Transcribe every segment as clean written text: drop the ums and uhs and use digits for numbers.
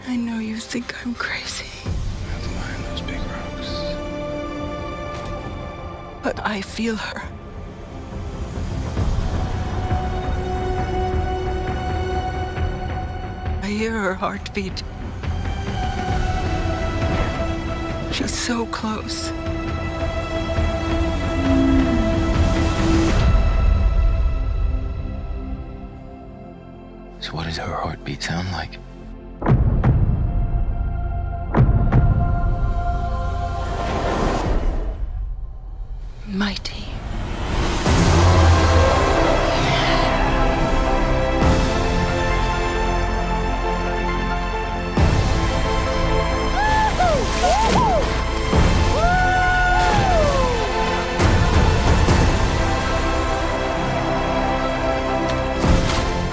I know you think I'm crazy. I have to lie in those big rocks. But I feel her. I hear her heartbeat. She's so close. So what does her heartbeat sound like? Mighty.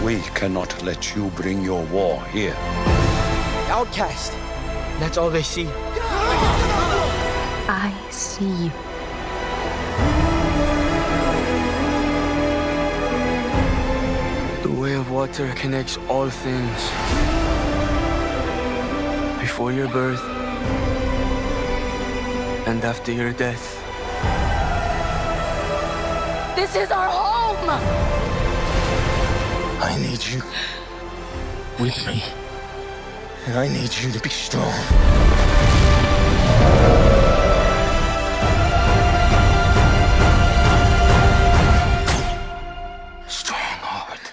We cannot let you bring your war here. Outcast. That's all they see. I see you. The way of water connects all things. Before your birth and after your death. This is our home! I need you with me. And I need you to be strong. Strongheart.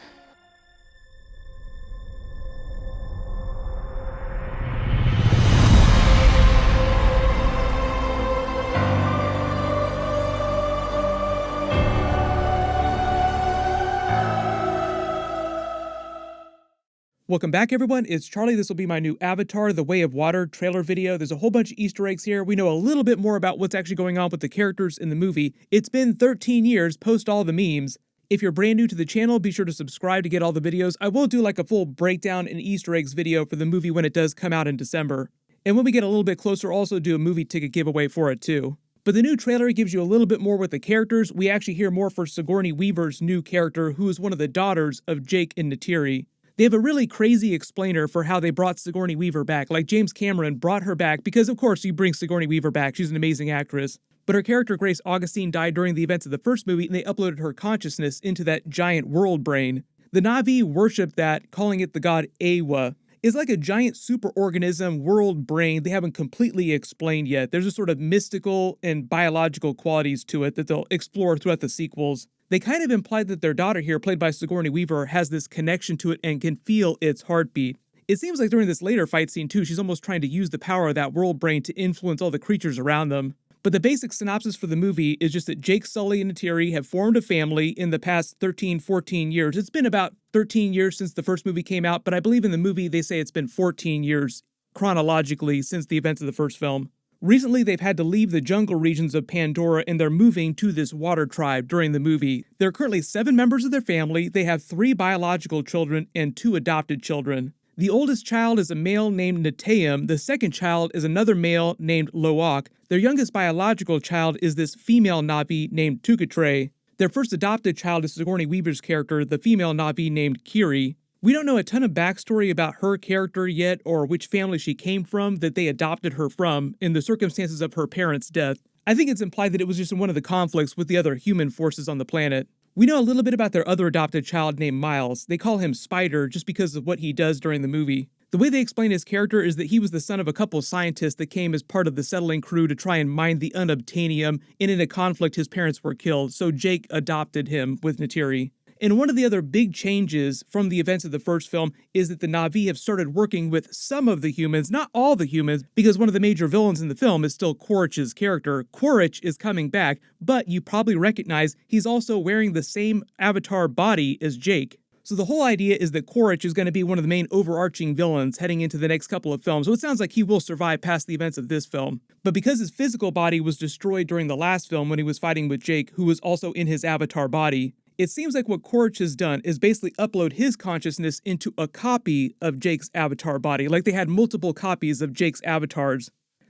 Welcome back, everyone. It's Charlie. This will be my new Avatar, The Way of Water trailer video. There's a whole bunch of Easter eggs here. We know a little bit more about what's actually going on with the characters in the movie. It's been 13 years post all the memes. If you're brand new to the channel, be sure to subscribe to get all the videos. I will do like a full breakdown and Easter eggs video for the movie when it does come out in December. And when we get a little bit closer, I'll also do a movie ticket giveaway for it too. But the new trailer gives you a little bit more with the characters. We actually hear more for Sigourney Weaver's new character, who is one of the daughters of Jake and Neytiri. They have a really crazy explainer for how they brought Sigourney Weaver back. Like James Cameron brought her back because, of course, you bring Sigourney Weaver back. She's an amazing actress. But her character, Grace Augustine, died during the events of the first movie, and they uploaded her consciousness into that giant world brain. The Na'vi worship that, calling it the god Awa. It's like a giant superorganism world brain they haven't completely explained yet. There's a sort of mystical and biological qualities to it that they'll explore throughout the sequels. They kind of implied that their daughter here, played by Sigourney Weaver, has this connection to it and can feel its heartbeat. It seems like during this later fight scene too, she's almost trying to use the power of that world brain to influence all the creatures around them. But the basic synopsis for the movie is just that Jake, Sully, and Neytiri have formed a family in the past 13, 14 years. It's been about 13 years since the first movie came out, but I believe in the movie they say it's been 14 years chronologically since the events of the first film. Recently, they've had to leave the jungle regions of Pandora and they're moving to this water tribe during the movie. There are currently 7 members of their family. They have 3 biological children and 2 adopted children. The oldest child is a male named Neteyam. The second child is another male named Loak. Their youngest biological child is this female Na'vi named Tukatre. Their first adopted child is Sigourney Weaver's character, the female Na'vi named Kiri. We don't know a ton of backstory about her character yet or which family she came from that they adopted her from in the circumstances of her parents' death. I think it's implied that it was just in one of the conflicts with the other human forces on the planet. We know a little bit about their other adopted child named Miles. They call him Spider just because of what he does during the movie. The way they explain his character is that he was the son of a couple scientists that came as part of the settling crew to try and mine the unobtainium, and in a conflict his parents were killed, so Jake adopted him with Neytiri. And one of the other big changes from the events of the first film is that the Na'vi have started working with some of the humans, not all the humans, because one of the major villains in the film is still Quaritch's character. Quaritch is coming back, but you probably recognize he's also wearing the same avatar body as Jake. So the whole idea is that Quaritch is going to be one of the main overarching villains heading into the next couple of films, so it sounds like he will survive past the events of this film. But because his physical body was destroyed during the last film when he was fighting with Jake, who was also in his avatar body, it seems like what Quaritch has done is basically upload his consciousness into a copy of Jake's avatar body, like they had multiple copies of Jake's avatars.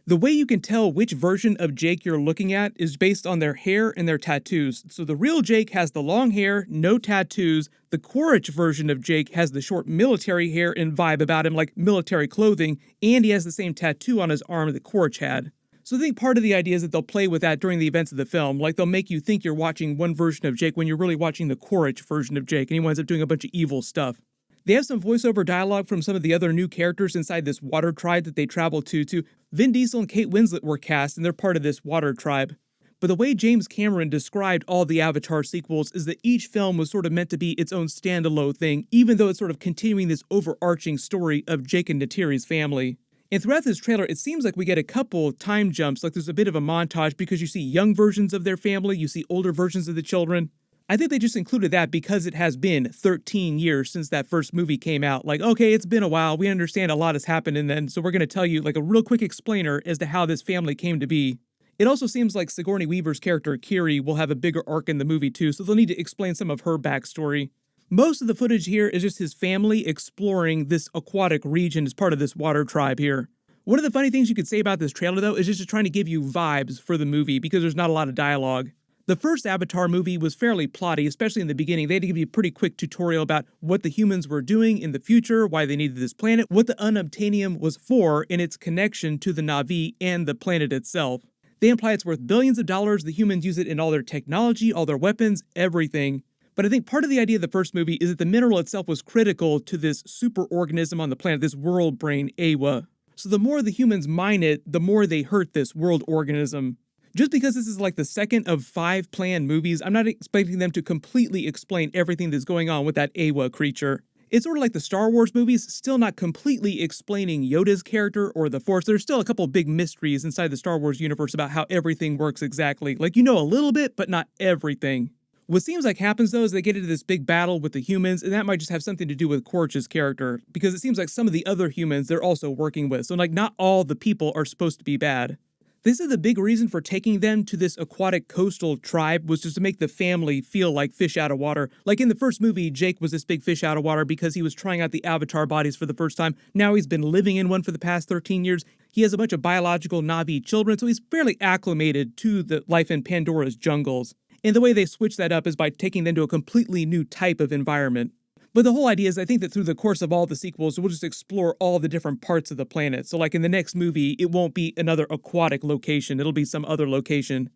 The way you can tell which version of Jake you're looking at is based on their hair and their tattoos. So the real Jake has the long hair, no tattoos. The Quaritch version of Jake has the short military hair and vibe about him, like military clothing, and he has the same tattoo on his arm that Quaritch had. So I think part of the idea is that they'll play with that during the events of the film. Like they'll make you think you're watching one version of Jake when you're really watching the Quaritch version of Jake, and he winds up doing a bunch of evil stuff. They have some voiceover dialogue from some of the other new characters inside this water tribe that they travel to, too. Vin Diesel and Kate Winslet were cast, and they're part of this water tribe. But the way James Cameron described all the Avatar sequels is that each film was sort of meant to be its own standalone thing, even though it's sort of continuing this overarching story of Jake and Neytiri's family. And throughout this trailer, it seems like we get a couple time jumps, like there's a bit of a montage because you see young versions of their family, you see older versions of the children. I think they just included that because it has been 13 years since that first movie came out. Like, okay, it's been a while. We understand a lot has happened, and then so we're going to tell you like a real quick explainer as to how this family came to be. It also seems like Sigourney Weaver's character, Kiri, will have a bigger arc in the movie too, so they'll need to explain some of her backstory. Most of the footage here is just his family exploring this aquatic region as part of this water tribe here. One of the funny things you could say about this trailer, though, is just trying to give you vibes for the movie because there's not a lot of dialogue. The first Avatar movie was fairly plotty, especially in the beginning. They had to give you a pretty quick tutorial about what the humans were doing in the future, why they needed this planet, what the unobtainium was for, and its connection to the Na'vi and the planet itself. They imply it's worth billions of dollars. The humans use it in all their technology, all their weapons, everything. But I think part of the idea of the first movie is that the mineral itself was critical to this superorganism on the planet, this world brain, Awa. So the more the humans mine it, the more they hurt this world organism. Just because this is like the second of 5 planned movies, I'm not expecting them to completely explain everything that's going on with that Awa creature. It's sort of like the Star Wars movies, still not completely explaining Yoda's character or the Force. There's still a couple big mysteries inside the Star Wars universe about how everything works exactly. Like, you know a little bit, but not everything. What seems like happens, though, is they get into this big battle with the humans, and that might just have something to do with Quaritch's character, because it seems like some of the other humans they're also working with. So, like, not all the people are supposed to be bad. This is the big reason for taking them to this aquatic coastal tribe was just to make the family feel like fish out of water. Like in the first movie, Jake was this big fish out of water because he was trying out the Avatar bodies for the first time. Now he's been living in one for the past 13 years. He has a bunch of biological Na'vi children, so he's fairly acclimated to the life in Pandora's jungles. And the way they switch that up is by taking them to a completely new type of environment. But the whole idea is I think that through the course of all the sequels, we'll just explore all the different parts of the planet. So like in the next movie, it won't be another aquatic location. It'll be some other location.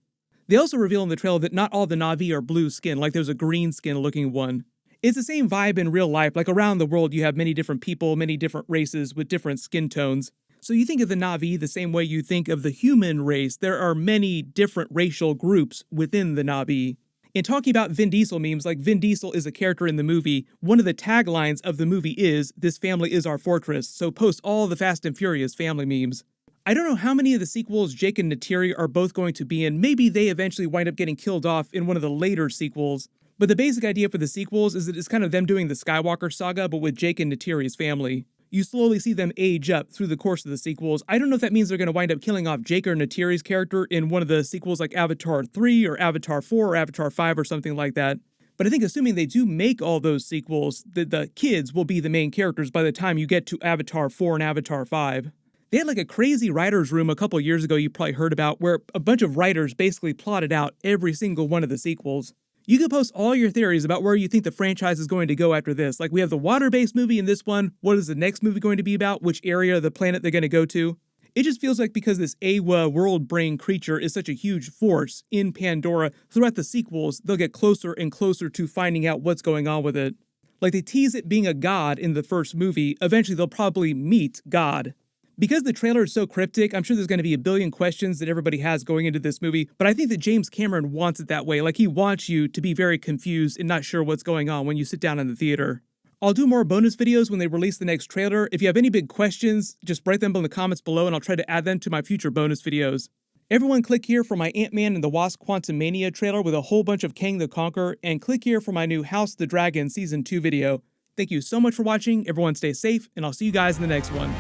They also reveal in the trailer that not all the Na'vi are blue skin, like there's a green skin looking one. It's the same vibe in real life. Like around the world, you have many different people, many different races with different skin tones. So you think of the Na'vi the same way you think of the human race. There are many different racial groups within the Na'vi. In talking about Vin Diesel memes, like Vin Diesel is a character in the movie, one of the taglines of the movie is, "This family is our fortress," so post all the Fast and Furious family memes. I don't know how many of the sequels Jake and Neytiri are both going to be in. Maybe they eventually wind up getting killed off in one of the later sequels. But the basic idea for the sequels is that it's kind of them doing the Skywalker saga, but with Jake and Neytiri's family. You slowly see them age up through the course of the sequels. I don't know if that means they're going to wind up killing off Jake or Neytiri's character in one of the sequels like Avatar 3 or Avatar 4 or Avatar 5 or something like that. But I think assuming they do make all those sequels, the kids will be the main characters by the time you get to Avatar 4 and Avatar 5. They had like a crazy writer's room a couple years ago you probably heard about where a bunch of writers basically plotted out every single one of the sequels. You can post all your theories about where you think the franchise is going to go after this. Like we have the water-based movie in this one. What is the next movie going to be about? Which area of the planet they're going to go to? It just feels like because this Awa world brain creature is such a huge force in Pandora, throughout the sequels, they'll get closer and closer to finding out what's going on with it. Like they tease it being a god in the first movie, eventually they'll probably meet God. Because the trailer is so cryptic, I'm sure there's going to be a billion questions that everybody has going into this movie, but I think that James Cameron wants it that way. Like he wants you to be very confused and not sure what's going on when you sit down in the theater. I'll do more bonus videos when they release the next trailer. If you have any big questions, just write them in the comments below and I'll try to add them to my future bonus videos. Everyone click here for my Ant-Man and the Wasp Quantumania trailer with a whole bunch of Kang the Conqueror, and click here for my new House of the Dragon Season 2 video. Thank you so much for watching, everyone stay safe, and I'll see you guys in the next one.